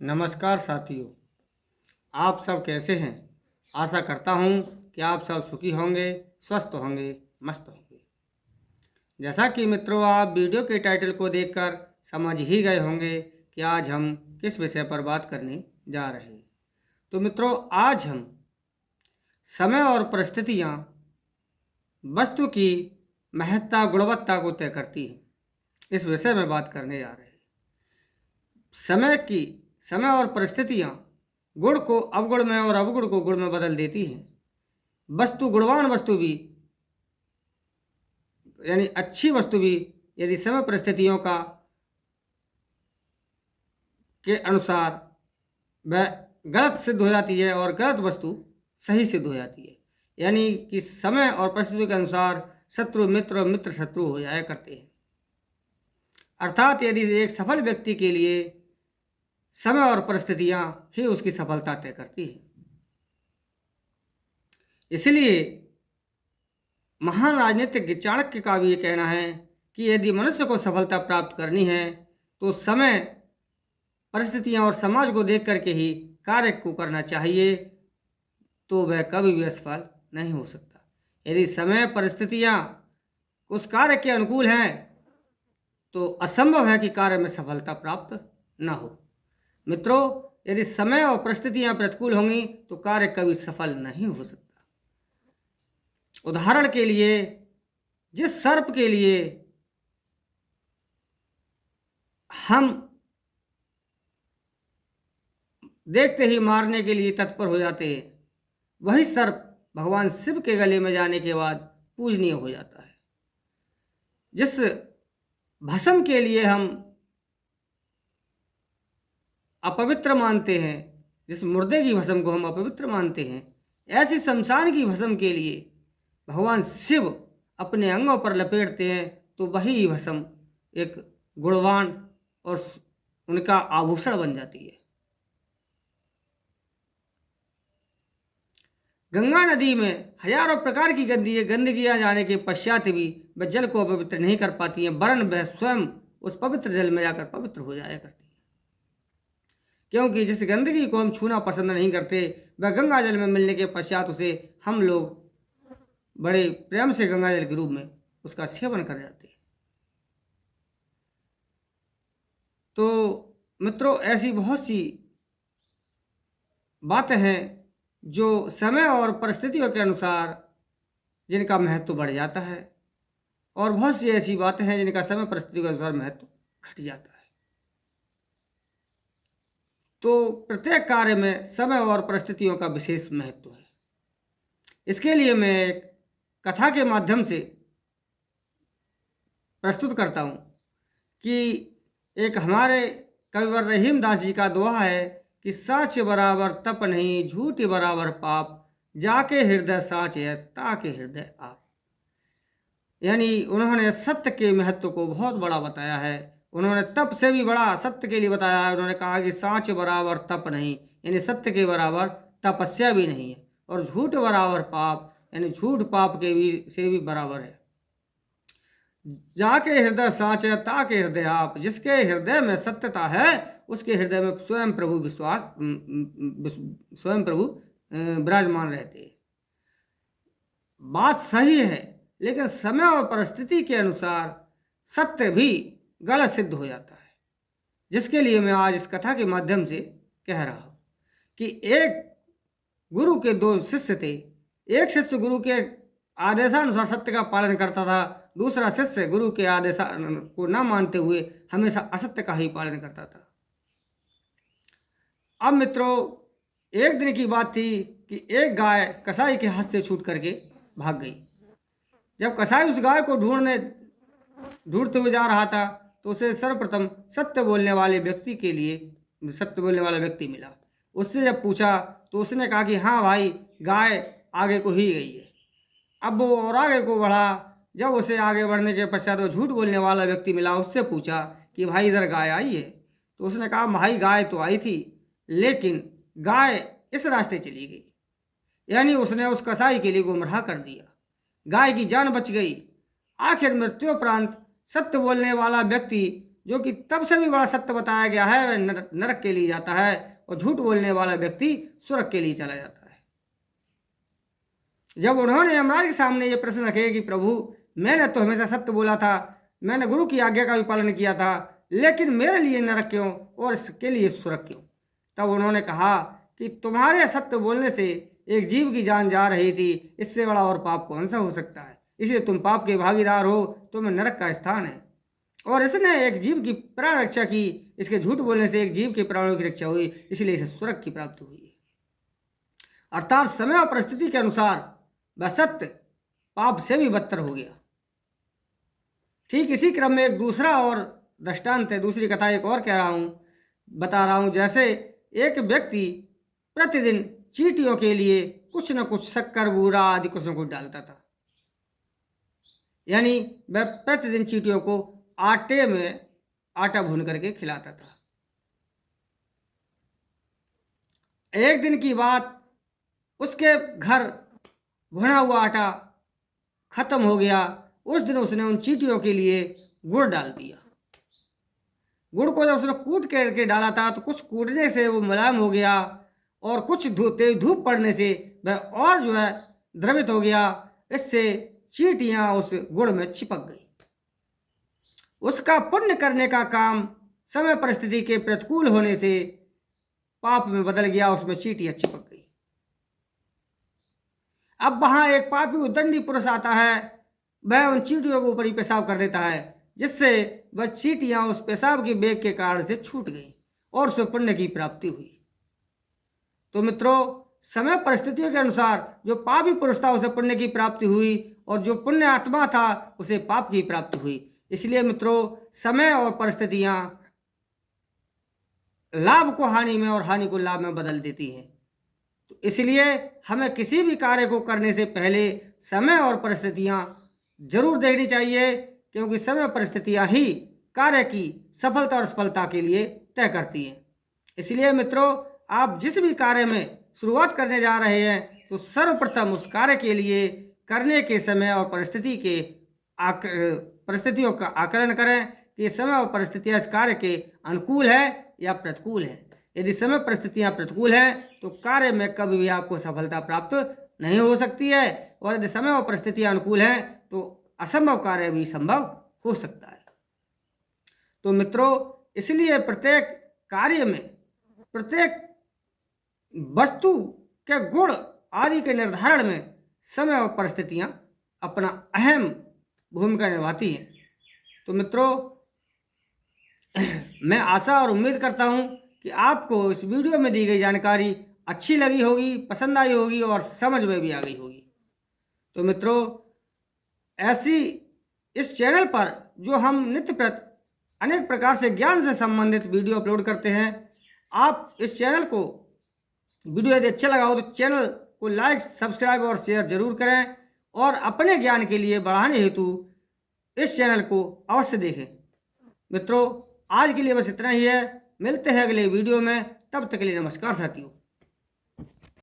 नमस्कार साथियों, आप सब कैसे हैं। आशा करता हूं कि आप सब सुखी होंगे, स्वस्थ होंगे, मस्त होंगे। जैसा कि मित्रों, आप वीडियो के टाइटल को देखकर समझ ही गए होंगे कि आज हम किस विषय पर बात करने जा रहे हैं। तो मित्रों, आज हम समय और परिस्थितियां वस्तु की महत्ता गुणवत्ता को तय करती हैं, इस विषय में बात करने जा रहे हैं। समय और परिस्थितियां गुण को अवगुण में और अवगुण को गुण में बदल देती हैं। वस्तु गुणवान वस्तु भी यानी अच्छी वस्तु भी यदि समय परिस्थितियों का के अनुसार वह गलत सिद्ध हो जाती है और गलत वस्तु सही सिद्ध हो जाती है। यानी कि समय और परिस्थितियों के अनुसार शत्रु मित्र और मित्र शत्रु हो जाया करते हैं। अर्थात यदि एक सफल व्यक्ति के लिए समय और परिस्थितियां ही उसकी सफलता तय करती है। इसलिए महान राजनीतिज्ञ चाणक्य का भी ये कहना है कि यदि मनुष्य को सफलता प्राप्त करनी है तो समय, परिस्थितियां और समाज को देख करके ही कार्य को करना चाहिए, तो वह कभी भी असफल नहीं हो सकता। यदि समय परिस्थितियां उस कार्य के अनुकूल हैं तो असंभव है कि कार्य में सफलता प्राप्त न हो। मित्रों, यदि समय और परिस्थितियां प्रतिकूल होंगी तो कार्य कभी सफल नहीं हो सकता। उदाहरण के लिए, जिस सर्प के लिए हम देखते ही मारने के लिए तत्पर हो जाते हैं, वही सर्प भगवान शिव के गले में जाने के बाद पूजनीय हो जाता है। जिस भस्म के लिए हम अपवित्र मानते हैं, जिस मुर्दे की भस्म को हम अपवित्र मानते हैं, ऐसी शमशान की भस्म के लिए भगवान शिव अपने अंगों पर लपेटते हैं, तो वही भस्म एक गुणवान और उनका आभूषण बन जाती है। गंगा नदी में हजारों प्रकार की गंदगियां जाने के पश्चात भी वह जल को अपवित्र नहीं कर पाती हैं, वरन वह स्वयं उस पवित्र जल में जाकर पवित्र हो जाया करती है। क्योंकि जिस गंदगी को हम छूना पसंद नहीं करते, वह गंगा जल में मिलने के पश्चात उसे हम लोग बड़े प्रेम से गंगा जल के रूप में उसका सेवन कर जाते हैं। तो मित्रों, ऐसी बहुत सी बातें हैं जो समय और परिस्थितियों के अनुसार जिनका महत्व बढ़ जाता है, और बहुत सी ऐसी बातें हैं जिनका समय परिस्थितियों के अनुसार महत्व घट जाता है। तो प्रत्येक कार्य में समय और परिस्थितियों का विशेष महत्व है। इसके लिए मैं एक कथा के माध्यम से प्रस्तुत करता हूँ कि एक हमारे कविवर रहीम दास जी का दोहा है कि साच बराबर तप नहीं, झूठ बराबर पाप, जाके हृदय साच है, ताके हृदय आप। यानी उन्होंने सत्य के महत्व को बहुत बड़ा बताया है। उन्होंने तप से भी बड़ा सत्य के लिए बताया है। उन्होंने कहा कि साच बराबर तप नहीं, यानी सत्य के बराबर तपस्या भी नहीं है, और झूठ बराबर पाप, यानी झूठ पाप के भी से भी बराबर है। जाके हृदय साच है, ताके हृदय आप। जिसके हृदय में सत्यता है उसके हृदय में स्वयं प्रभु विराजमान रहते हैं। बात सही है, लेकिन समय और परिस्थिति के अनुसार सत्य भी गलत सिद्ध हो जाता है, जिसके लिए मैं आज इस कथा के माध्यम से कह रहा हूं कि एक गुरु के दो शिष्य थे। एक शिष्य गुरु के आदेशानुसार सत्य का पालन करता था, दूसरा शिष्य गुरु के आदेश को न मानते हुए हमेशा असत्य का ही पालन करता था। अब मित्रों, एक दिन की बात थी कि एक गाय कसाई के हाथ से छूट करके भाग गई। जब कसाई उस गाय को ढूंढते हुए जा रहा था तो उसे सर्वप्रथम सत्य बोलने वाला व्यक्ति मिला। उससे जब पूछा तो उसने कहा कि हाँ भाई, गाय आगे को ही गई है। अब वो और आगे को बढ़ा। जब उसे आगे बढ़ने के पश्चात वो झूठ बोलने वाला व्यक्ति मिला, उससे पूछा कि भाई इधर गाय आई है। तो उसने कहा भाई गाय तो आई थी, लेकिन गाय इस रास्ते चली गई। यानी उसने उस कसाई के लिए गुमराह कर दिया। गाय की जान बच गई। आखिर मृत्युपरांत सत्य बोलने वाला व्यक्ति जो कि तब से भी बड़ा सत्य बताया गया है, वह नरक के लिए जाता है और झूठ बोलने वाला व्यक्ति स्वर्ग के लिए चला जाता है। जब उन्होंने यमराज के सामने ये प्रश्न रखे कि प्रभु, मैंने तो हमेशा सत्य बोला था, मैंने गुरु की आज्ञा का भी पालन किया था, लेकिन मेरे लिए नरक क्यों और इसके लिए स्वर्ग क्यों? तब उन्होंने कहा कि तुम्हारे सत्य बोलने से एक जीव की जान जा रही थी, इससे बड़ा और पाप कौन सा हो सकता है? इसलिए तुम पाप के भागीदार हो, तुम्हें नरक का स्थान है। और इसने एक जीव की प्राण रक्षा की, इसके झूठ बोलने से एक जीव के प्राणों की रक्षा हुई, इसलिए इसे स्वर्ग की प्राप्ति हुई। अर्थात समय और परिस्थिति के अनुसार वह सत्य पाप से भी बदतर हो गया। ठीक इसी क्रम में एक दूसरा और दृष्टांत है, दूसरी कथा एक और बता रहा हूं। जैसे एक व्यक्ति प्रतिदिन चींटियों के लिए कुछ न कुछ शक्कर, बूरा आदि कुछ न कुछ डालता था। यानी वह प्रतिदिन चींटियों को आटे में आटा भून करके खिलाता था। एक दिन की बात, उसके घर भुना हुआ आटा खत्म हो गया। उस दिन उसने उन चींटियों के लिए गुड़ डाल दिया। गुड़ को जब उसने कूट करके डाला था तो कुछ कूटने से वो मुलायम हो गया और कुछ तेज धूप पड़ने से वह और जो है द्रवित हो गया। इससे चींटियां उस गुड़ में चिपक गई। उसका पुण्य करने का काम समय परिस्थिति के प्रतिकूल होने से पाप में बदल गया, उसमें चींटियां चिपक गई। अब वहां एक पापी उद्दंडी पुरुष आता है, वह उन चींटियों के ऊपर ही पेशाब कर देता है, जिससे वह चींटियां उस पेशाब की बेग के कारण से छूट गई और उसे पुण्य की प्राप्ति हुई। तो मित्रों, समय परिस्थितियों के अनुसार जो पापी पुरुष था उसे पुण्य की प्राप्ति हुई और जो पुण्य आत्मा था उसे पाप की प्राप्ति हुई। इसलिए मित्रों, समय और परिस्थितियां लाभ को हानि में और हानि को लाभ में बदल देती हैं। तो इसलिए हमें किसी भी कार्य को करने से पहले समय और परिस्थितियां जरूर देखनी चाहिए, क्योंकि समय परिस्थितियां ही कार्य की सफलता और असफलता के लिए तय करती हैं। इसलिए मित्रों, आप जिस भी कार्य में शुरुआत करने जा रहे हैं तो सर्वप्रथम उस कार्य के लिए करने के समय और परिस्थितियों का आकलन करें कि समय और परिस्थितियां इस कार्य के अनुकूल है या प्रतिकूल है। यदि समय परिस्थितियां प्रतिकूल हैं तो कार्य में कभी भी आपको सफलता प्राप्त नहीं हो सकती है, और यदि समय और परिस्थितियां अनुकूल हैं तो असंभव कार्य भी संभव हो सकता है। तो मित्रों, इसलिए प्रत्येक कार्य में, प्रत्येक वस्तु के गुण आदि के निर्धारण में समय और परिस्थितियां अपना अहम भूमिका निभाती हैं। तो मित्रों, मैं आशा और उम्मीद करता हूं कि आपको इस वीडियो में दी गई जानकारी अच्छी लगी होगी, पसंद आई होगी और समझ में भी आ गई होगी। तो मित्रों, ऐसी इस चैनल पर जो हम नित्य प्रति अनेक प्रकार से ज्ञान से संबंधित वीडियो अपलोड करते हैं, आप इस चैनल को, वीडियो यदि अच्छा लगा हो तो चैनल को लाइक, सब्सक्राइब और शेयर जरूर करें, और अपने ज्ञान के लिए बढ़ाने हेतु इस चैनल को अवश्य देखें। मित्रों, आज के लिए बस इतना ही है। मिलते हैं अगले वीडियो में, तब तक के लिए नमस्कार साथियों।